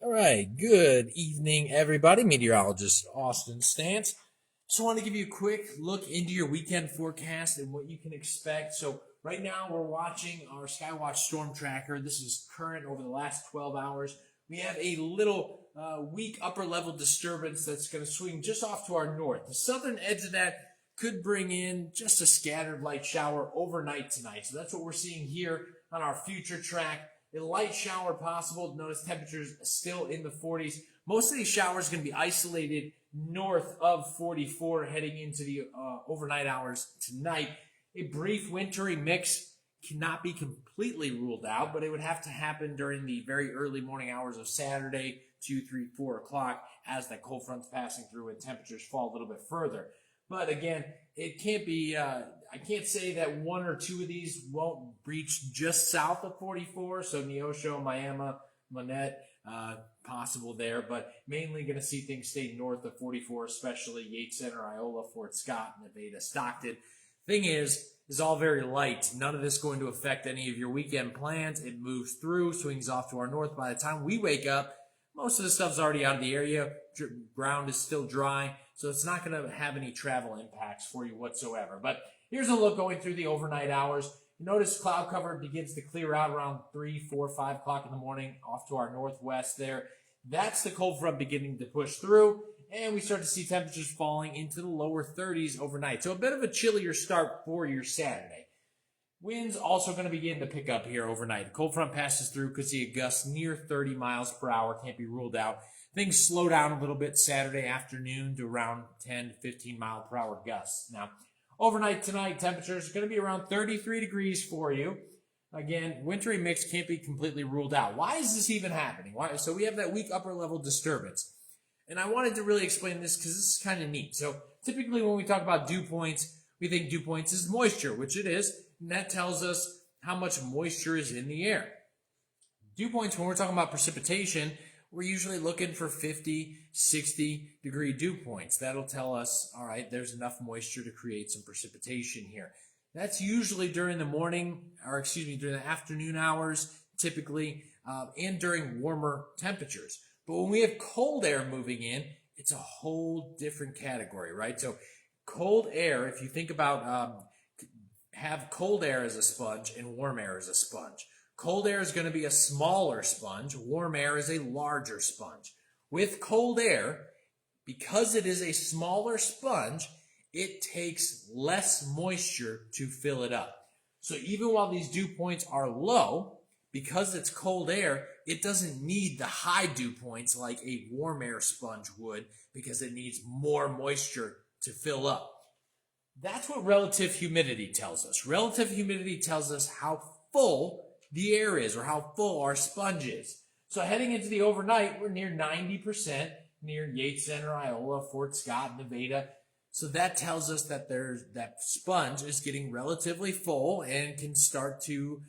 All right, good evening, everybody. Meteorologist Austin Stantz. Just want to give you a quick look into your weekend forecast and what you can expect. So right now we're watching our Skywatch Storm Tracker. This is current over the last 12 hours. We have a little weak upper level disturbance that's going to swing just off to our north. The southern edge of that could bring in just a scattered light shower overnight tonight. So that's what we're seeing here on our future track. A light shower possible. Notice temperatures still in the 40s. Most of these showers are going to be isolated north of 44 heading into the overnight hours tonight. A brief wintry mix cannot be completely ruled out, but it would have to happen during the very early morning hours of Saturday, 2, 3, 4 o'clock, as that cold front's passing through and temperatures fall a little bit further. But again, it can't be, I can't say that one or two of these won't reach just south of 44. So Neosho, Miami, Monette, possible there, but mainly going to see things stay north of 44, especially Yates Center, Iola, Fort Scott, Nevada, Stockton. Thing is all very light. None of this going to affect any of your weekend plans. It moves through, swings off to our north. By the time we wake up, most of the stuff's already out of the area. Ground is still dry, so it's not going to have any travel impacts for you whatsoever. But here's a look going through the overnight hours. You notice cloud cover begins to clear out around 3, 4, 5 o'clock in the morning off to our northwest there. That's the cold front beginning to push through, and we start to see temperatures falling into the lower 30s overnight. So a bit of a chillier start for your Saturday. Winds also going to begin to pick up here overnight. The cold front passes through, could see a gust near 30 miles per hour, can't be ruled out. Things slow down a little bit Saturday afternoon to around 10 to 15 mile per hour gusts. Now, overnight tonight, temperatures are going to be around 33 degrees for you. Again, wintry mix can't be completely ruled out. Why is this even happening? Why? So we have that weak upper level disturbance. And I wanted to really explain this because this is kind of neat. So typically when we talk about dew points, we think dew points is moisture, which it is. And that tells us how much moisture is in the air. Dew points, when we're talking about precipitation, we're usually looking for 50, 60 degree dew points. That'll tell us, all right, there's enough moisture to create some precipitation here. That's usually during the morning, during the afternoon hours, typically, and during warmer temperatures. But when we have cold air moving in, it's a whole different category, right? So cold air, if you think about have cold air as a sponge and warm air as a sponge. Cold air is going to be a smaller sponge. Warm air is a larger sponge. With cold air, because it is a smaller sponge, it takes less moisture to fill it up. So even while these dew points are low, because it's cold air, it doesn't need the high dew points like a warm air sponge would because it needs more moisture to fill up. That's what relative humidity tells us. Relative humidity tells us how full the air is or how full our sponge is. So heading into the overnight, we're near 90% near Yates Center, Iola, Fort Scott, Nevada. So that tells us that that sponge is getting relatively full and can start to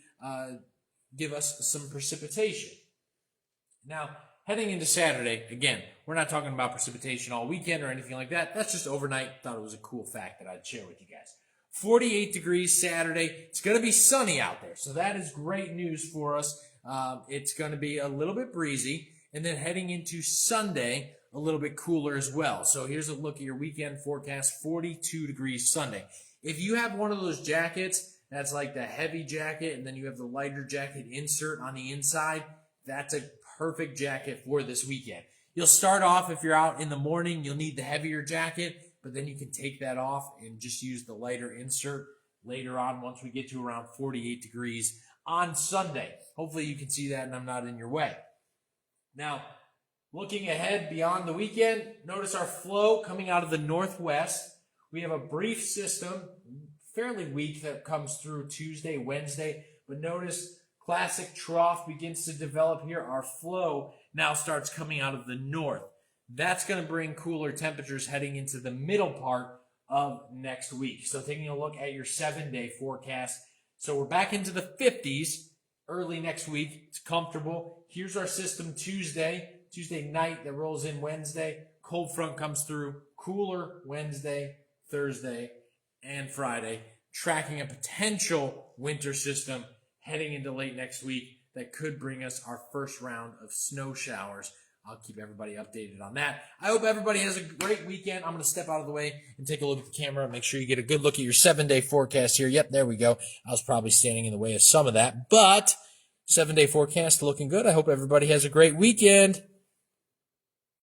give us some precipitation. Now, heading into Saturday, again, we're not talking about precipitation all weekend or anything like that. That's just overnight. Thought it was a cool fact that I'd share with you guys. 48 degrees Saturday. It's going to be sunny out there, so that is great news for us. It's going to be a little bit breezy, and then heading into Sunday, a little bit cooler as well. So here's a look at your weekend forecast, 42 degrees Sunday. If you have one of those jackets, that's like the heavy jacket, and then you have the lighter jacket insert on the inside, that's a perfect jacket for this weekend. You'll start off, if you're out in the morning, you'll need the heavier jacket, but then you can take that off and just use the lighter insert later on once we get to around 48 degrees on Sunday. Hopefully you can see that and I'm not in your way. Now, looking ahead beyond the weekend, notice our flow coming out of the northwest. We have a brief system, fairly weak, that comes through Tuesday, Wednesday, but notice classic trough begins to develop here. Our flow now starts coming out of the north. That's going to bring cooler temperatures heading into the middle part of next week. So taking a look at your 7-day forecast. So we're back into the 50s early next week. It's comfortable. Here's our system Tuesday night that rolls in Wednesday. Cold front comes through. Cooler Wednesday, Thursday, and Friday. Tracking a potential winter system heading into late next week that could bring us our first round of snow showers I'll keep everybody updated on that. I hope everybody has a great weekend. I'm going to step out of the way and take a look at the camera. Make sure you get a good look at your 7-day forecast here. Yep, there we go. I was probably standing in the way of some of that, but 7-day forecast looking good. I hope everybody has a great weekend.